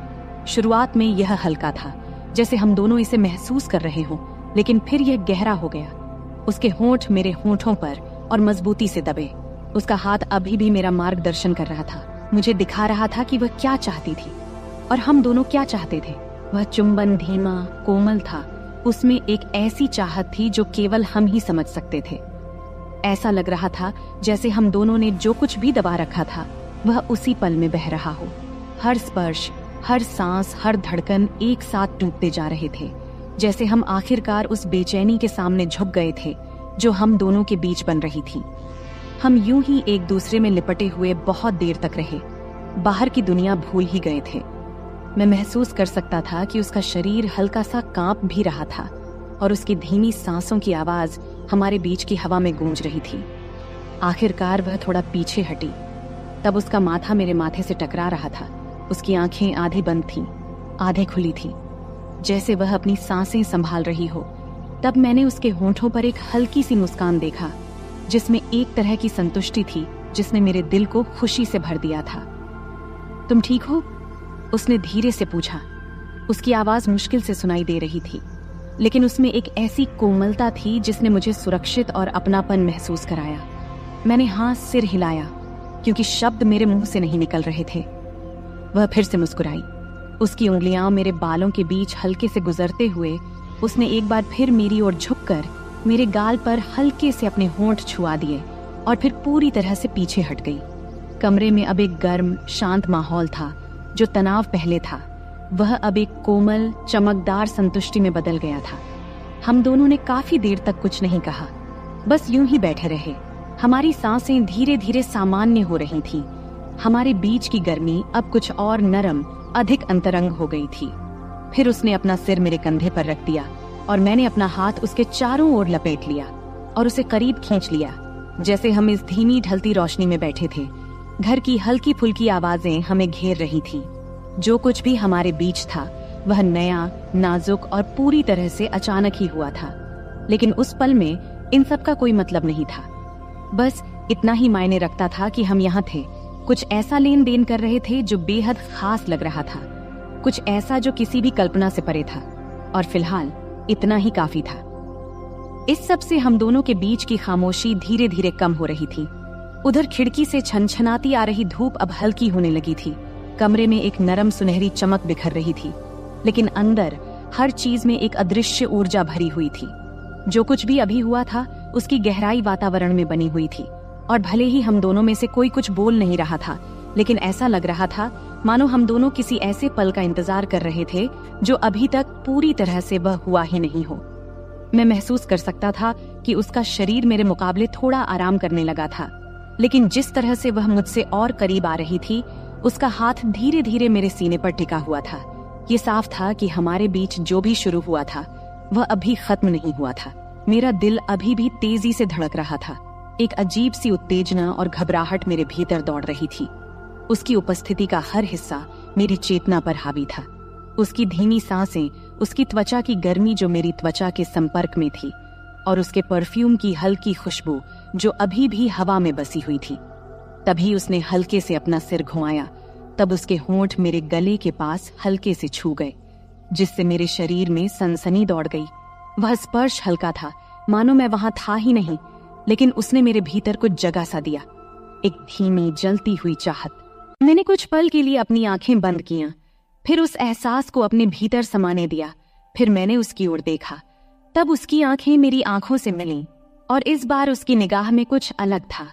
शुरुआत में यह हल्का था, जैसे हम दोनों इसे महसूस कर रहे हों, लेकिन फिर यह गहरा हो गया। उसके होंठ मेरे होंठों पर और मजबूती से दबे। उसका हाथ अभी भी मेरा मार्गदर्शन कर रहा था, मुझे दिखा रहा था कि वह क्या चाहती थी और हम दोनों क्या चाहते थे। वह चुंबन धीमा, कोमल था। उसमें एक ऐसी चाहत थी जो केवल हम ही समझ सकते थे। ऐसा लग रहा था जैसे हम दोनों ने जो कुछ भी दबा रखा था, वह उसी पल में बह रहा हो। हर स्पर्श, हर सांस, हर धड़कन एक साथ टूटते जा रहे थे, जैसे हम आखिरकार उस बेचैनी के सामने झुक गए थे जो हम दोनों के बीच बन रही थी। हम यूं ही एक दूसरे में लिपटे हुए बहुत देर तक रहे। बाहर की दुनिया भूल ही गए थे। मैं महसूस कर सकता था कि उसका शरीर हल्का सा कांप भी रहा था और उसकी धीमी सांसों की आवाज हमारे बीच की हवा में गूंज रही थी। आखिरकार वह थोड़ा पीछे हटी। तब उसका माथा मेरे माथे से टकरा रहा था। उसकी आंखें आधे बंद थीं, आधे खुली थीं, जैसे वह अपनी सांसें संभाल रही हो। तब मैंने उसके होंठों पर एक हल्की सी मुस्कान देखा, जिसमें एक तरह की संतुष्टि थी जिसने मेरे दिल को खुशी से भर दिया था। तुम ठीक हो? उसने धीरे से पूछा। उसकी आवाज मुश्किल से सुनाई दे रही थी, लेकिन उसमें एक ऐसी कोमलता थी जिसने मुझे सुरक्षित और अपनापन महसूस कराया। मैंने हाँ सिर हिलाया, क्योंकि शब्द मेरे मुंह से नहीं निकल रहे थे। वह फिर से मुस्कुराई। उसकी उंगलियां मेरे बालों के बीच हल्के से गुजरते हुए उसने एक बार फिर मेरी ओर झुककर मेरे गाल पर हल्के से अपने होंठ छुआ दिए और फिर पूरी तरह से पीछे हट गई। कमरे में अब एक गर्म, शांत माहौल था। जो तनाव पहले था, वह अब एक कोमल, चमकदार संतुष्टि में बदल गया था। हम दोनों ने काफी देर तक कुछ नहीं कहा, बस यूं ही बैठे रहे। हमारी सांसें धीरे धीरे सामान्य हो रही थीं। हमारे बीच की गर्मी अब कुछ और नरम, अधिक अंतरंग हो गई थी। फिर उसने अपना सिर मेरे कंधे पर रख दिया और मैंने अपना हाथ उसके चारों ओर लपेट लिया और उसे करीब खींच लिया, जैसे हम इस धीमी ढलती रोशनी में बैठे थे। घर की हल्की फुल्की आवाजें हमें घेर रही थीं। जो कुछ भी हमारे बीच था, वह नया, नाजुक और पूरी तरह से अचानक ही हुआ था। लेकिन उस पल में इन सब का कोई मतलब नहीं था। बस इतना ही मायने रखता था कि हम यहाँ थे, कुछ ऐसा लेन देन कर रहे थे जो बेहद खास लग रहा था, कुछ ऐसा जो किसी भी कल्पना से परे था। और फिलहाल इतना ही काफी था। इस सब से हम दोनों के बीच की खामोशी धीरे धीरे कम हो रही थी। उधर खिड़की से छनछनाती आ रही धूप अब हल्की होने लगी थी। कमरे में एक नरम सुनहरी चमक बिखर रही थी, लेकिन अंदर हर चीज में एक अदृश्य ऊर्जा भरी हुई थी। जो कुछ भी अभी हुआ था उसकी गहराई वातावरण में बनी हुई थी, और भले ही हम दोनों में से कोई कुछ बोल नहीं रहा था, लेकिन ऐसा लग रहा था मानो हम दोनों किसी ऐसे पल का इंतजार कर रहे थे जो अभी तक पूरी तरह से वह हुआ ही नहीं हो। मैं महसूस कर सकता था कि उसका शरीर मेरे मुकाबले थोड़ा आराम करने लगा था, लेकिन जिस तरह से वह मुझसे और करीब आ रही थी, उसका हाथ धीरे धीरे मेरे सीने पर टिका हुआ था। ये साफ था कि हमारे बीच जो भी शुरू हुआ था वह अभी खत्म नहीं हुआ था। मेरा दिल अभी भी तेजी से धड़क रहा था। एक अजीब सी उत्तेजना और घबराहट मेरे भीतर दौड़ रही थी। उसकी उपस्थिति का हर हिस्सा मेरी चेतना पर हावी था। उसकी धीमी सांसें, उसकी त्वचा की गर्मी जो मेरी त्वचा के संपर्क में थी, और उसके परफ्यूम की हल्की खुशबू जो अभी भी हवा में बसी हुई थी। तभी उसने हल्के से अपना सिर घुमाया, तब उसके होंठ मेरे गले के पास हल्के से छू गए, जिससे मेरे शरीर में सनसनी दौड़ गई। वह स्पर्श हल्का था, मानो मैं वहां था ही नहीं, लेकिन उसने मेरे भीतर कुछ जगह सा दिया, एक धीमी जलती हुई चाहत। मैंने कुछ पल के लिए अपनी आंखें बंद कियां, फिर उस एहसास को अपने भीतर समाने दिया। फिर मैंने उसकी ओर देखा, तब उसकी आंखें मेरी आंखों से मिलीं, और इस बार उसकी निगाह में कुछ अलग था,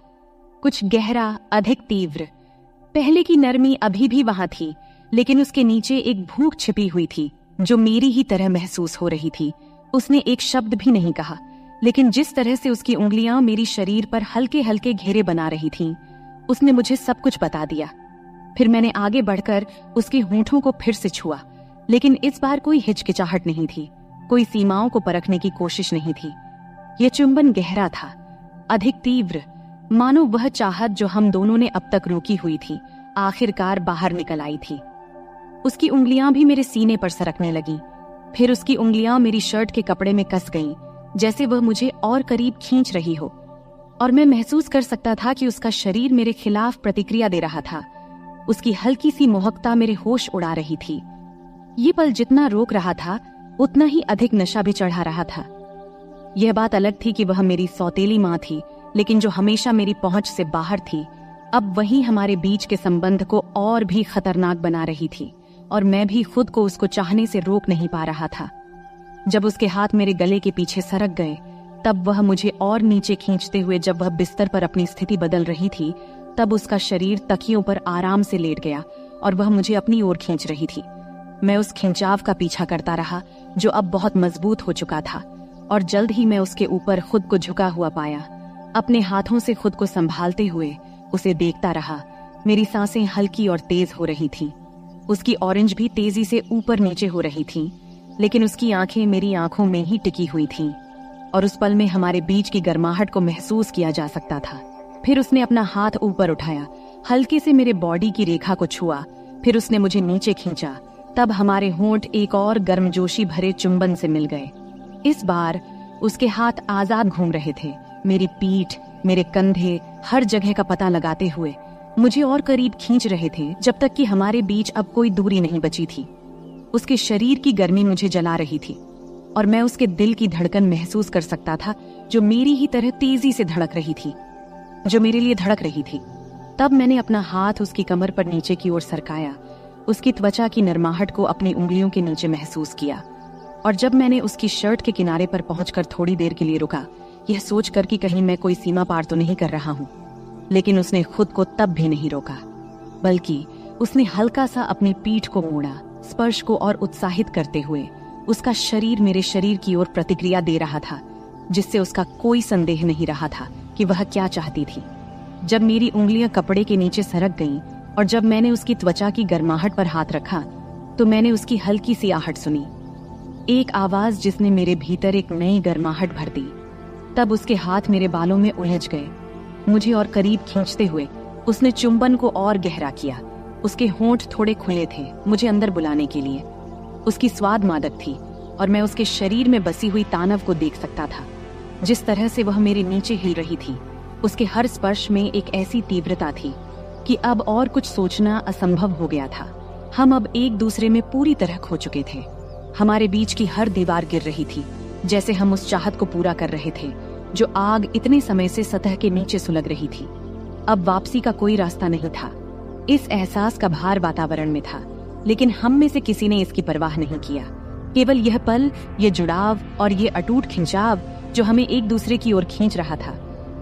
कुछ गहरा, अधिक तीव्र। पहले की नरमी अभी भी वहां थी, लेकिन उसके नीचे एक भूख छिपी हुई थी जो मेरी ही तरह महसूस हो रही थी। उसने एक शब्द भी नहीं कहा, लेकिन जिस तरह से उसकी उंगलियां मेरी शरीर पर हल्के हल्के घेरे बना रही थीं, उसने मुझे सब कुछ बता दिया। फिर मैंने आगे बढ़कर उसके होंठों को फिर से छुआ, लेकिन इस बार कोई हिचकिचाहट नहीं थी, कोई सीमाओं को परखने की कोशिश नहीं थी। यह चुंबन गहरा था, अधिक तीव्र, मानो वह चाहत जो हम दोनों ने अब तक रोकी हुई थी आखिरकार बाहर निकल आई थी। उसकी उंगलियां भी मेरे सीने पर सरकने लगीं। फिर उसकी उंगलियां मेरी शर्ट के कपड़े में कस गईं, जैसे वह मुझे और करीब खींच रही हो, और मैं महसूस कर सकता था कि उसका शरीर मेरे खिलाफ प्रतिक्रिया दे रहा था। उसकी हल्की सी मोहकता मेरे होश उड़ा रही थी। ये पल जितना रोक रहा था, उतना ही अधिक नशा भी चढ़ा रहा था। यह बात अलग थी कि वह मेरी सौतेली माँ थी, लेकिन जो हमेशा मेरी पहुंच से बाहर थी, अब वही हमारे बीच के संबंध को और भी खतरनाक बना रही थी, और मैं भी खुद को उसको चाहने से रोक नहीं पा रहा था। जब उसके हाथ मेरे गले के पीछे सरक गए, तब वह मुझे और नीचे खींचते हुए, जब वह बिस्तर पर अपनी स्थिति बदल रही थी, तब उसका शरीर तकियों पर आराम से लेट गया और वह मुझे अपनी ओर खींच रही थी। मैं उस खिंचाव का पीछा करता रहा, जो अब बहुत मजबूत हो चुका था, और जल्द ही मैं उसके ऊपर खुद को झुका हुआ पाया। अपने हाथों से खुद को संभालते हुए उसे देखता रहा। मेरी सांसें हल्की और तेज हो रही थीं। उसकी ऑरेंज भी तेजी से ऊपर नीचे हो रही थीं, लेकिन उसकी आंखें मेरी आंखों में ही टिकी हुई थीं, और उस पल में हमारे बीच की गर्माहट को महसूस किया जा सकता था। फिर उसने अपना हाथ ऊपर उठाया, हल्के से मेरे बॉडी की रेखा को छुआ, फिर उसने मुझे नीचे खींचा। तब हमारे होंठ एक और गर्मजोशी भरे चुंबन से मिल गए। इस बार उसके हाथ आजाद घूम रहे थे, मेरी पीठ, मेरे कंधे, हर जगह का पता लगाते हुए मुझे और करीब खींच रहे थे, जब तक कि हमारे बीच अब कोई दूरी नहीं बची थी। उसके शरीर की गर्मी मुझे जला रही थी, और मैं उसके दिल की धड़कन महसूस कर सकता था, जो मेरी ही तरह तेजी से धड़क रही थी, जो मेरे लिए धड़क रही थी। तब मैंने अपना हाथ उसकी कमर पर नीचे की ओर सरकाया, उसकी त्वचा की नरमाहट को अपनी उंगलियों के नीचे महसूस किया, और जब मैंने उसकी शर्ट के किनारे पर पहुंचकर थोड़ी देर के लिए रुका, यह सोचकर कि कहीं मैं कोई सीमा पार तो नहीं कर रहा हूं, लेकिन उसने खुद को तब भी नहीं रोका, बल्कि उसने हल्का सा अपनी पीठ को मोड़ा, स्पर्श को और उत्साहित करते हुए। उसका शरीर मेरे शरीर की ओर प्रतिक्रिया दे रहा था, जिससे उसका कोई संदेह नहीं रहा था कि वह क्या चाहती थी। जब मेरी उंगलियां कपड़े के नीचे सरक गईं, और जब मैंने उसकी त्वचा की गर्माहट पर हाथ रखा, तो मैंने उसकी हल्की सी आहट सुनी, एक आवाज जिसने मेरे भीतर एक नई गर्माहट भर दी। तब उसके हाथ मेरे बालों में उलझ गए, मुझे और करीब खींचते हुए उसने चुंबन को और गहरा किया। उसके होंठ थोड़े खुले थे, मुझे अंदर बुलाने के लिए। उसकी स्वाद मादक थी, और मैं उसके शरीर में बसी हुई तानव को देख सकता था। जिस तरह से वह मेरे नीचे हिल रही थी, उसके हर स्पर्श में एक ऐसी तीव्रता थी कि अब और कुछ सोचना असंभव हो गया था। हम अब एक दूसरे में पूरी तरह खो चुके थे। हमारे बीच की हर दीवार गिर रही थी, जैसे हम उस चाहत को पूरा कर रहे थे जो आग इतने समय से सतह के नीचे सुलग रही थी। अब वापसी का कोई रास्ता नहीं था। इस एहसास का भार वातावरण में था, लेकिन हम में से किसी ने इसकी परवाह नहीं किया। केवल यह पल, ये जुड़ाव और ये अटूट खिंचाव जो हमें एक दूसरे की ओर खींच रहा था,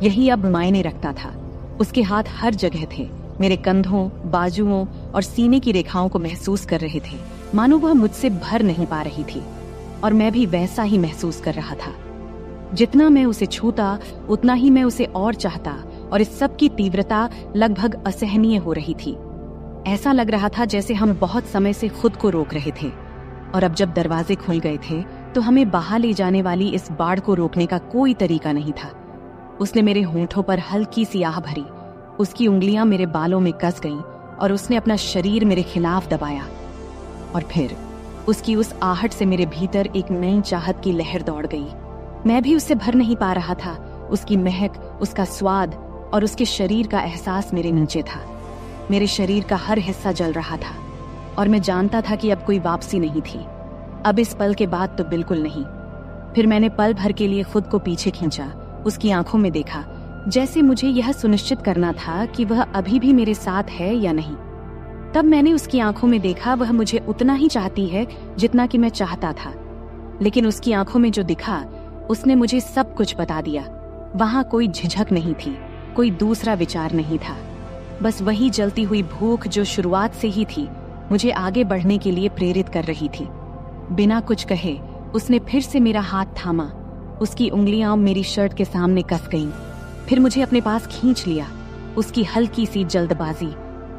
यही अब मायने रखता था। उसके हाथ हर जगह थे, मेरे कंधों, बाजुओं और सीने की रेखाओं को महसूस कर रहे थे, मानो वह मुझसे भर नहीं पा रही थी। और मैं भी वैसा ही महसूस कर रहा था। जितना मैं उसे छूता, उतना ही मैं उसे और चाहता, और इस सब की तीव्रता लगभग असहनीय हो रही थी। ऐसा लग रहा था जैसे हम बहुत समय से खुद को रोक रहे थे, और अब जब दरवाजे खुल गए थे तो हमें बहा ले जाने वाली इस बाढ़ को रोकने का कोई तरीका नहीं था। उसने मेरे होंठों पर हल्की सी आह भरी, उसकी उंगलियां मेरे बालों में कस गईं और उसने अपना शरीर मेरे खिलाफ दबाया। और फिर उसकी उस आहट से मेरे भीतर एक नई चाहत की लहर दौड़ गई। मैं भी उससे भर नहीं पा रहा था। उसकी महक, उसका स्वाद और उसके शरीर का एहसास मेरे नीचे था। मेरे शरीर का हर हिस्सा जल रहा था, और मैं जानता था कि अब कोई वापसी नहीं थी। अब इस पल के बाद तो बिल्कुल नहीं। फिर मैंने पल भर के लिए खुद को पीछे खींचा, उसकी आंखों में देखा, जैसे मुझे यह सुनिश्चित करना था कि वह अभी भी मेरे साथ है या नहीं। तब मैंने उसकी आंखों में देखा, वह मुझे उतना ही चाहती है जितना कि मैं चाहता था। लेकिन उसकी आंखों में जो दिखा, उसने मुझे सब कुछ बता दिया। वहां कोई झिझक नहीं थी, कोई दूसरा विचार नहीं था। बस वही जलती हुई भूख जो शुरुआत से ही थी, मुझे आगे बढ़ने के लिए प्रेरित कर रही थी। बिना कुछ कहे उसने फिर से मेरा हाथ थामा। उसकी उंगलियां मेरी शर्ट के सामने कस गईं। फिर मुझे अपने पास खींच लिया। उसकी हल्की सी जल्दबाजी,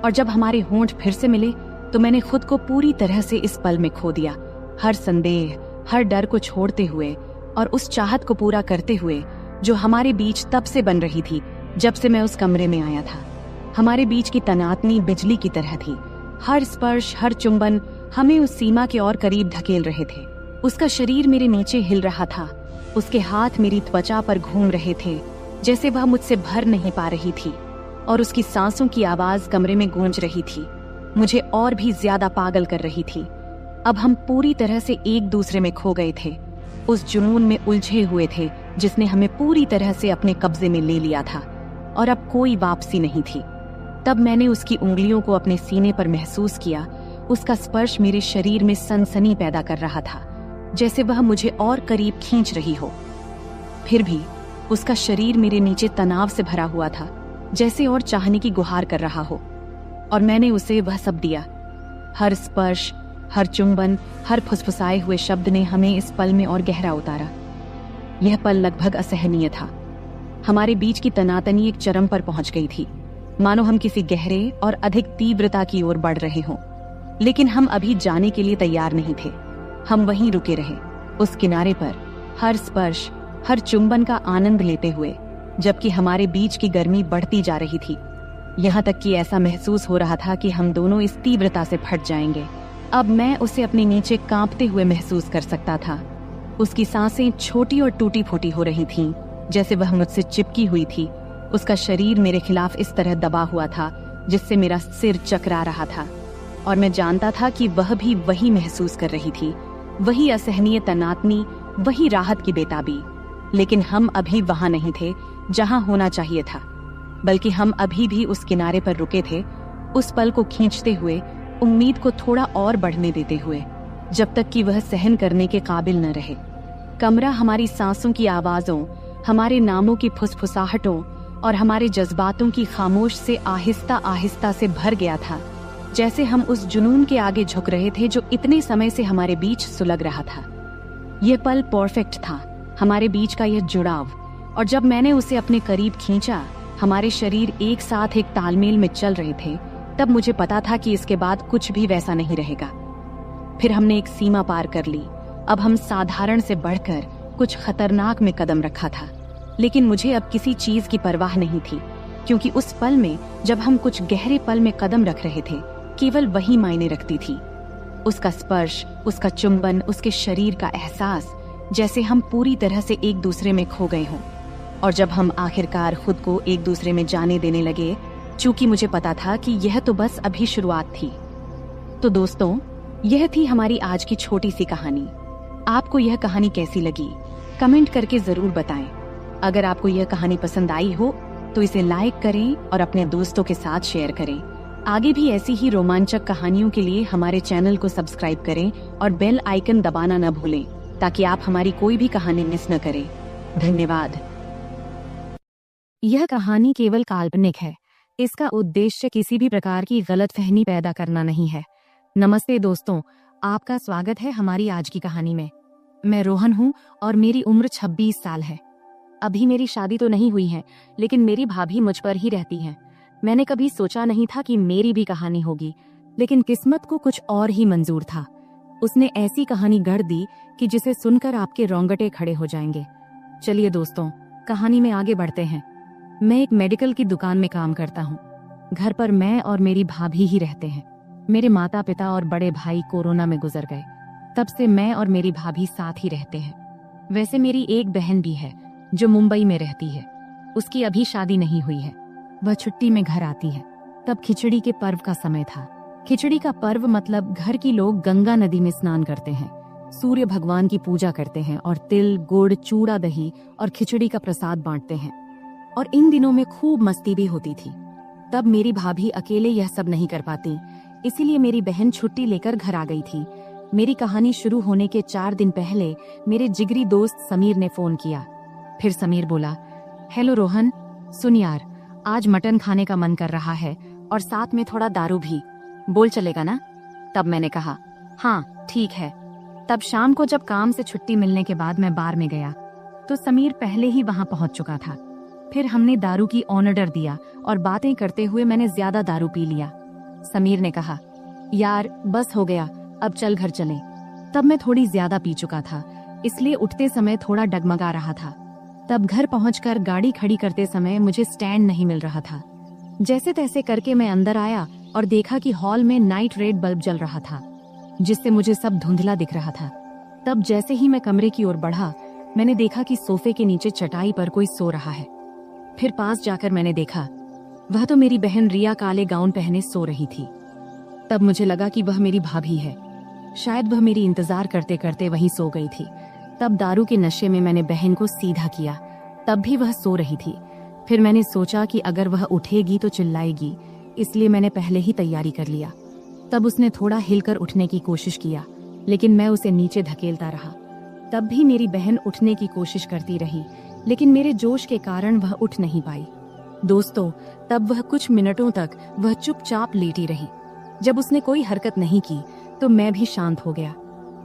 और जब हमारे होंठ फिर से मिले तो मैंने खुद को पूरी तरह से इस पल में खो दिया। हर संदेह, हर डर को छोड़ते हुए और उस चाहत को पूरा करते हुए जो हमारे बीच तब से बन रही थी जब से मैं उस कमरे में आया था। हमारे बीच की तनातनी बिजली की तरह थी। हर स्पर्श, हर चुंबन हमें उस सीमा के और करीब धकेल रहे थे। उसका शरीर मेरे नीचे हिल रहा था, उसके हाथ मेरी त्वचा पर घूम रहे थे जैसे वह मुझसे भर नहीं पा रही थी, और उसकी सांसों की आवाज कमरे में गूंज रही थी, मुझे और भी ज्यादा पागल कर रही थी। अब हम पूरी तरह से एक दूसरे में खो गए थे, उस जुनून में उलझे हुए थे जिसने हमें पूरी तरह से अपने कब्जे में ले लिया था, और अब कोई वापसी नहीं थी। तब मैंने उसकी उंगलियों को अपने सीने पर महसूस किया। उसका स्पर्श मेरे शरीर में सनसनी पैदा कर रहा था, जैसे वह मुझे और करीब खींच रही हो। फिर भी उसका शरीर मेरे नीचे तनाव से भरा हुआ था, जैसे और चाहने की गुहार कर रहा हो, और मैंने उसे वह सब दिया। हर स्पर्श, हर चुंबन, हर फुसफुसाए हुए शब्द ने हमें इस पल में और गहरा उतारा। यह पल लगभग असहनीय था। हमारे बीच की तनातनी एक चरम पर पहुंच गई थी, मानो हम किसी गहरे और अधिक तीव्रता की ओर बढ़ रहे हों। लेकिन हम अभी जाने के लिए तैयार नहीं थे। हम वहीं रुके रहे, उस किनारे पर, हर स्पर्श, हर चुंबन का आनंद लेते हुए, जबकि हमारे बीच की गर्मी बढ़ती जा रही थी। यहाँ तक कि ऐसा महसूस हो रहा था कि हम दोनों इस तीव्रता से फट जाएंगे। अब मैं उसे अपने नीचे कांपते हुए महसूस कर सकता था। उसकी सांसें छोटी और टूटी फूटी हो रही थीं, जैसे वह मुझसे चिपकी हुई थी। उसका शरीर मेरे खिलाफ इस तरह दबा हुआ था जिससे मेरा सिर चकरा रहा था, और मैं जानता था कि वह भी वही महसूस कर रही थी, वही असहनीय तनातनी, वही राहत की बेताबी। लेकिन हम अभी वहां नहीं थे जहां होना चाहिए था, बल्कि हम अभी भी उस किनारे पर रुके थे, उस पल को खींचते हुए, उम्मीद को थोड़ा और बढ़ने देते हुए, जब तक कि वह सहन करने के काबिल न रहे। कमरा हमारी सांसों की आवाजों, हमारे नामों की फुसफुसाहटों और हमारे जज्बातों की खामोश से आहिस्ता आहिस्ता से भर गया था, जैसे हम उस जुनून के आगे झुक रहे थे जो इतने समय से हमारे बीच सुलग रहा था। यह पल परफेक्ट था, हमारे बीच का यह जुड़ाव, और जब मैंने उसे अपने करीब खींचा, हमारे शरीर एक साथ एक तालमेल में चल रहे थे, तब मुझे पता था कि इसके बाद कुछ भी वैसा नहीं रहेगा। फिर हमने एक सीमा पार कर ली। अब हम साधारण से बढ़कर कुछ खतरनाक में कदम रखा था, लेकिन मुझे अब किसी चीज की परवाह नहीं थी, क्योंकि उस पल में जब हम कुछ गहरे पल में कदम रख रहे थे, केवल वही मायने रखती थी। उसका स्पर्श, उसका चुंबन, उसके शरीर का एहसास, जैसे हम पूरी तरह से एक दूसरे में खो गए हों। और जब हम आखिरकार खुद को एक दूसरे में जाने देने लगे, चूंकि मुझे पता था कि यह तो बस अभी शुरुआत थी। तो दोस्तों, यह थी हमारी आज की छोटी सी कहानी। आपको यह कहानी कैसी लगी, कमेंट करके जरूर बताएं। अगर आपको यह कहानी पसंद आई हो तो इसे लाइक करें और अपने दोस्तों के साथ शेयर करें। आगे भी ऐसी ही रोमांचक कहानियों के लिए हमारे चैनल को सब्सक्राइब करें और बेल आइकन दबाना न भूलें, ताकि आप हमारी कोई भी कहानी मिस न करें। धन्यवाद। यह कहानी केवल काल्पनिक है। इसका उद्देश्य किसी भी प्रकार की गलतफहमी पैदा करना नहीं है। नमस्ते दोस्तों, आपका स्वागत है हमारी आज की कहानी में। मैं रोहन हूँ और मेरी उम्र 26 साल है। अभी मेरी शादी तो नहीं हुई है, लेकिन मेरी भाभी मुझ पर ही रहती है। मैंने कभी सोचा नहीं था कि मेरी भी कहानी होगी, लेकिन किस्मत को कुछ और ही मंजूर था। उसने ऐसी कहानी गढ़ दी कि जिसे सुनकर आपके रोंगटे खड़े हो जाएंगे। चलिए दोस्तों, कहानी में आगे बढ़ते हैं। मैं एक मेडिकल की दुकान में काम करता हूँ। घर पर मैं और मेरी भाभी ही रहते हैं। मेरे माता पिता और बड़े भाई कोरोना में गुजर गए। तब से मैं और मेरी भाभी साथ ही रहते हैं। वैसे मेरी एक बहन भी है जो मुंबई में रहती है। उसकी अभी शादी नहीं हुई है। वह छुट्टी में घर आती है। तब खिचड़ी के पर्व का समय था। खिचड़ी का पर्व मतलब घर की लोग गंगा नदी में स्नान करते हैं, सूर्य भगवान की पूजा करते हैं और तिल, गुड़, चूड़ा, दही और खिचड़ी का प्रसाद बांटते हैं। और इन दिनों में खूब मस्ती भी होती थी। तब मेरी भाभी अकेले यह सब नहीं कर पाती, इसीलिए मेरी बहन छुट्टी लेकर घर आ गई थी। मेरी कहानी शुरू होने के 4 दिन पहले मेरे जिगरी दोस्त समीर ने फोन किया। फिर समीर बोला, हेलो रोहन, सुन यार, आज मटन खाने का मन कर रहा है और साथ में थोड़ा दारू भी, बोल चलेगा ना? तब मैंने कहा, हाँ ठीक है। तब शाम को जब काम से छुट्टी मिलने के बाद मैं बार में गया तो समीर पहले ही वहां पहुंच चुका था। फिर हमने दारू की ऑर्डर दिया और बातें करते हुए मैंने ज्यादा दारू पी लिया। समीर ने कहा, यार बस हो गया, अब चल घर चलें। तब मैं थोड़ी ज्यादा पी चुका था, इसलिए उठते समय थोड़ा डगमगा रहा था। तब घर पहुंचकर गाड़ी खड़ी करते समय मुझे स्टैंड नहीं मिल रहा था। जैसे तैसे करके मैं अंदर आया और देखा कि हॉल में नाइट रेड बल्ब जल रहा था, जिससे मुझे सब धुंधला दिख रहा था। तब जैसे ही मैं कमरे की ओर बढ़ा, मैंने देखा कि सोफे के नीचे चटाई पर कोई सो रहा है। फिर पास जाकर मैंने देखा, वह तो मेरी बहन रिया काले गाउन पहने सो रही थी। तब मुझे लगा कि वह मेरी भाभी है। शायद वह मेरी इंतजार करते करते वहीं सो गई थी। तब दारू के नशे में मैंने बहन को सीधा किया। तब भी वह सो रही थी। फिर मैंने सोचा कि अगर वह उठेगी तो चिल्लाएगी, इसलिए मैंने पहले ही तैयारी कर लिया। तब उसने थोड़ा हिलकर उठने की कोशिश किया, लेकिन मैं उसे नीचे धकेलता रहा। तब भी मेरी बहन उठने की कोशिश करती रही, लेकिन मेरे जोश के कारण वह उठ नहीं पाई। दोस्तों, तब वह कुछ मिनटों तक वह चुपचाप लेटी रही। जब उसने कोई हरकत नहीं की तो मैं भी शांत हो गया।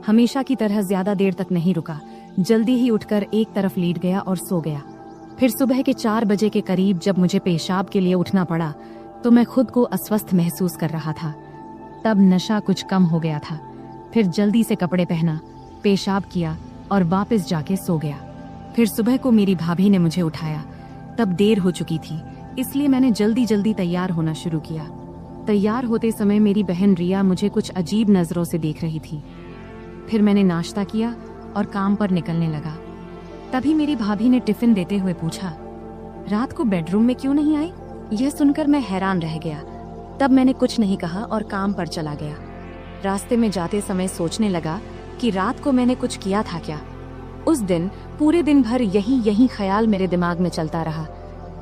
हमेशा की तरह ज्यादा देर तक नहीं रुका, जल्दी ही उठकर एक तरफ लेट गया और सो गया। फिर सुबह के 4 बजे के करीब जब मुझे पेशाब के लिए उठना पड़ा तो मैं खुद को अस्वस्थ महसूस कर रहा था। तब नशा कुछ कम हो गया था। फिर जल्दी से कपड़े पहना, पेशाब किया और वापस जाके सो गया। फिर सुबह को मेरी भाभी ने मुझे उठाया। तब देर हो चुकी थी, इसलिए मैंने जल्दी जल्दी तैयार होना शुरू किया। तैयार होते समय मेरी बहन रिया मुझे कुछ अजीब नजरों से देख रही थी। फिर मैंने नाश्ता किया और काम पर निकलने लगा। तभी मेरी भाभी ने टिफिन देते हुए पूछा, रात को बेडरूम में क्यों नहीं आई? यह सुनकर मैं हैरान रह गया। तब मैंने कुछ नहीं कहा और काम पर चला गया। रास्ते में जाते समय सोचने लगा कि रात को मैंने कुछ किया था क्या। उस दिन पूरे दिन भर यही ख्याल मेरे दिमाग में चलता रहा।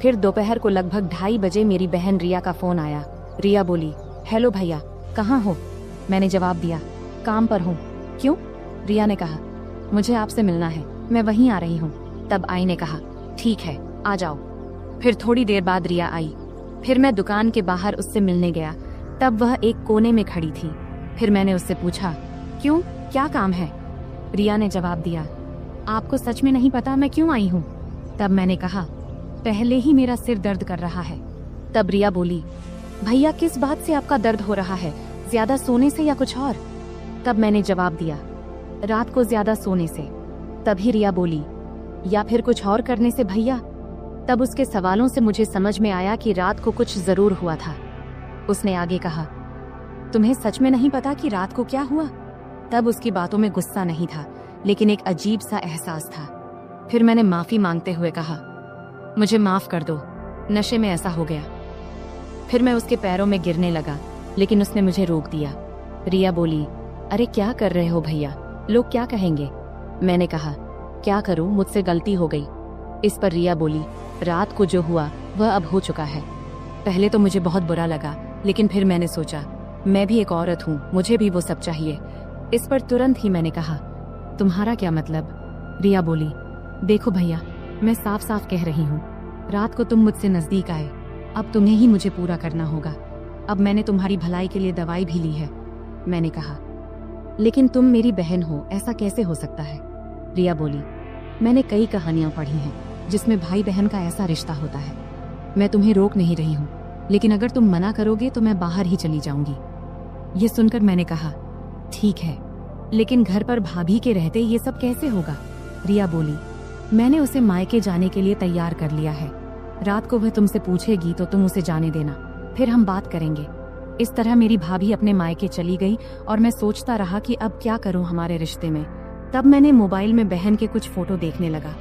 फिर दोपहर को लगभग 2:30 बजे मेरी बहन रिया का फोन आया। रिया बोली, हेलो भैया, कहाँ हो? मैंने जवाब दिया, काम पर हूँ। क्यों? रिया ने कहा, मुझे आपसे मिलना है, मैं वहीं आ रही हूँ। तब आई ने कहा, ठीक है, आ जाओ। फिर थोड़ी देर बाद रिया आई। फिर मैं दुकान के बाहर उससे मिलने गया। तब वह एक कोने में खड़ी थी। फिर मैंने उससे पूछा, क्यों, क्या काम है? रिया ने जवाब दिया, आपको सच में नहीं पता मैं क्यों आई हूँ? तब मैंने कहा, पहले ही मेरा सिर दर्द कर रहा है। तब रिया बोली, भैया किस बात से आपका दर्द हो रहा है? ज्यादा सोने से या कुछ और? तब मैंने जवाब दिया, रात को ज्यादा सोने से। तभी रिया बोली, या फिर कुछ और करने से भैया? तब उसके सवालों से मुझे समझ में आया कि रात को कुछ जरूर हुआ था। उसने आगे कहा, तुम्हें सच में नहीं पता कि रात को क्या हुआ? तब उसकी बातों में गुस्सा नहीं था, लेकिन एक अजीब सा एहसास था। फिर मैंने माफी मांगते हुए कहा, मुझे माफ कर दो, नशे में ऐसा हो गया। फिर मैं उसके पैरों में गिरने लगा, लेकिन उसने मुझे रोक दिया। रिया बोली, अरे क्या कर रहे हो भैया, लोग क्या कहेंगे? मैंने कहा, क्या करूं, मुझसे गलती हो गई। इस पर रिया बोली, रात को जो हुआ वह अब हो चुका है। पहले तो मुझे बहुत बुरा लगा, लेकिन फिर मैंने सोचा मैं भी एक औरत हूँ, मुझे भी वो सब चाहिए। इस पर तुरंत ही मैंने कहा, तुम्हारा क्या मतलब? रिया बोली, देखो भैया, मैं साफ साफ कह रही हूँ, रात को तुम मुझसे नजदीक आए, अब तुम्हें ही मुझे पूरा करना होगा। अब मैंने तुम्हारी भलाई के लिए दवाई भी ली है। मैंने कहा, लेकिन तुम मेरी बहन हो, ऐसा कैसे हो सकता है? रिया बोली, मैंने कई कहानियां पढ़ी हैं जिसमें भाई बहन का ऐसा रिश्ता होता है। मैं तुम्हें रोक नहीं रही हूँ, लेकिन अगर तुम मना करोगे तो मैं बाहर ही चली जाऊंगी। ये सुनकर मैंने कहा, ठीक है, लेकिन घर पर भाभी के रहते ये सब कैसे होगा? रिया बोली, मैंने उसे मायके जाने के लिए तैयार कर लिया है। रात को वह तुमसे पूछेगी तो तुम उसे जाने देना, फिर हम बात करेंगे। इस तरह मेरी भाभी अपने मायके चली गई और मैं सोचता रहा कि अब क्या करूं हमारे रिश्ते में। तब मैंने मोबाइल में बहन के कुछ फोटो देखने लगा।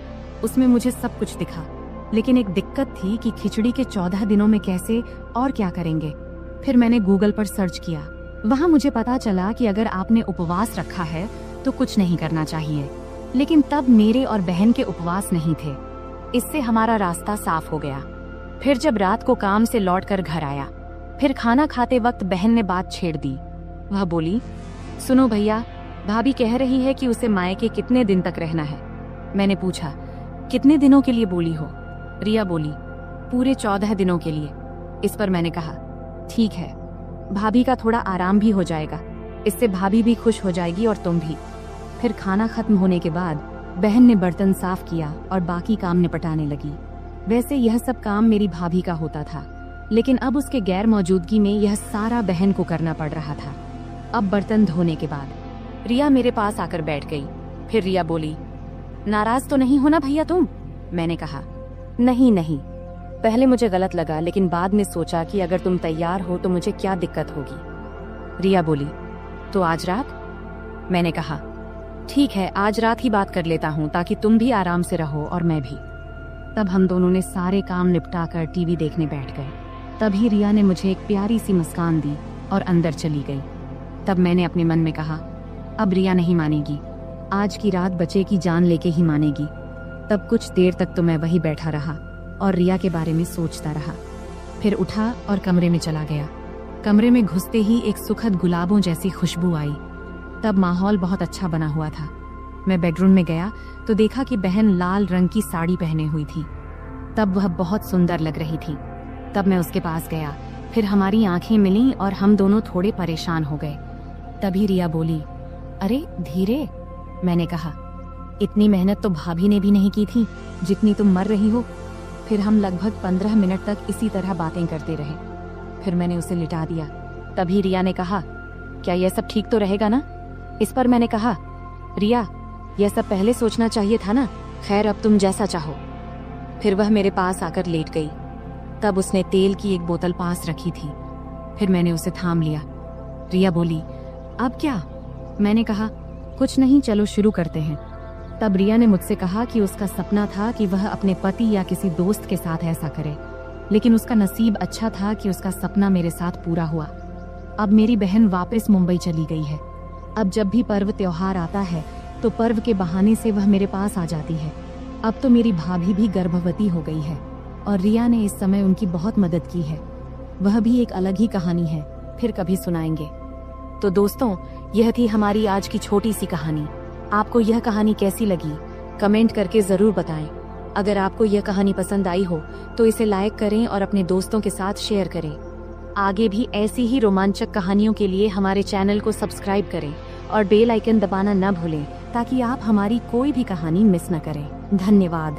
उसमें मुझे सब कुछ दिखा, लेकिन एक दिक्कत थी कि खिचड़ी के 14 दिनों में कैसे और क्या करेंगे। फिर मैंने गूगल पर सर्च किया। वहां मुझे पता चला कि अगर आपने उपवास रखा है तो कुछ नहीं करना चाहिए, लेकिन तब मेरे और बहन के उपवास नहीं थे। इससे हमारा रास्ता साफ हो गया। फिर जब रात को काम से लौटकर घर आया, फिर खाना खाते वक्त बहन ने बात छेड़ दी। वह बोली, सुनो भैया, भाभी कह रही है कि उसे मायके कितने दिन तक रहना है। मैंने पूछा, कितने दिनों के लिए बोली हो? रिया बोली, पूरे 14 दिनों के लिए। इस पर मैंने कहा, ठीक है, भाभी का थोड़ा आराम भी हो जाएगा, इससे भाभी भी खुश हो जाएगी और तुम भी। फिर खाना खत्म होने के बाद बहन ने बर्तन साफ किया और बाकी काम निपटाने लगी। वैसे यह सब काम मेरी भाभी का होता था, लेकिन अब उसके गैर मौजूदगी में यह सारा बहन को करना पड़ रहा था। अब बर्तन धोने के बाद रिया मेरे पास आकर बैठ गई। फिर रिया बोली, नाराज तो नहीं हो ना भैया तुम? मैंने कहा, नहीं नहीं, पहले मुझे गलत लगा, लेकिन बाद में सोचा कि अगर तुम तैयार हो तो मुझे क्या दिक्कत होगी। रिया बोली, तो आज रात? मैंने कहा, ठीक है, आज रात ही बात कर लेता हूँ, ताकि तुम भी आराम से रहो और मैं भी। तब हम दोनों ने सारे काम निपटाकर टीवी देखने बैठ गए। तभी रिया ने मुझे एक प्यारी सी मुस्कान दी और अंदर चली गई। तब मैंने अपने मन में कहा, अब रिया नहीं मानेगी, आज की रात बच्चे की जान लेके ही मानेगी। तब कुछ देर तक तो मैं वही बैठा रहा और रिया के बारे में सोचता रहा। फिर उठा और कमरे में चला गया। कमरे में घुसते ही एक सुखद गुलाबों जैसी खुशबू आई। तब माहौल बहुत अच्छा बना हुआ था। मैं बेडरूम में गया तो देखा कि बहन लाल रंग की साड़ी पहने हुई थी। तब वह बहुत सुंदर लग रही थी। तब मैं उसके पास गया, फिर हमारी आंखें मिलीं और हम दोनों थोड़े परेशान हो गए। तभी रिया बोली, अरे धीरे। मैंने कहा, इतनी मेहनत तो भाभी ने भी नहीं की थी जितनी तुम मर रही हो। फिर हम लगभग 15 मिनट तक इसी तरह बातें करते रहे। फिर मैंने उसे लिटा दिया। तभी रिया ने कहा, क्या यह सब ठीक तो रहेगा ना? इस पर मैंने कहा, रिया, यह सब पहले सोचना चाहिए था ना। खैर, अब तुम जैसा चाहो। फिर वह मेरे पास आकर लेट गई। तब उसने तेल की एक बोतल पास रखी थी। फिर मैंने उसे थाम लिया। रिया बोली, अब क्या? मैंने कहा, कुछ नहीं, चलो शुरू करते हैं। तब रिया ने मुझसे कहा कि उसका सपना था कि वह अपने पति या किसी दोस्त के साथ ऐसा करे, लेकिन उसका नसीब अच्छा था कि उसका सपना मेरे साथ पूरा हुआ। अब मेरी बहन वापस मुंबई चली गई है। अब जब भी पर्व त्योहार आता है तो पर्व के बहाने से वह मेरे पास आ जाती है। अब तो मेरी भाभी भी गर्भवती हो गई है और रिया ने इस समय उनकी बहुत मदद की है। वह भी एक अलग ही कहानी है, फिर कभी सुनाएंगे। तो दोस्तों, यह थी हमारी आज की छोटी सी कहानी। आपको यह कहानी कैसी लगी कमेंट करके जरूर बताएं। अगर आपको यह कहानी पसंद आई हो तो इसे लाइक करें और अपने दोस्तों के साथ शेयर करें। आगे भी ऐसी ही रोमांचक कहानियों के लिए हमारे चैनल को सब्सक्राइब करें और बेल आइकन दबाना न भूलें, ताकि आप हमारी कोई भी कहानी मिस न करें। धन्यवाद।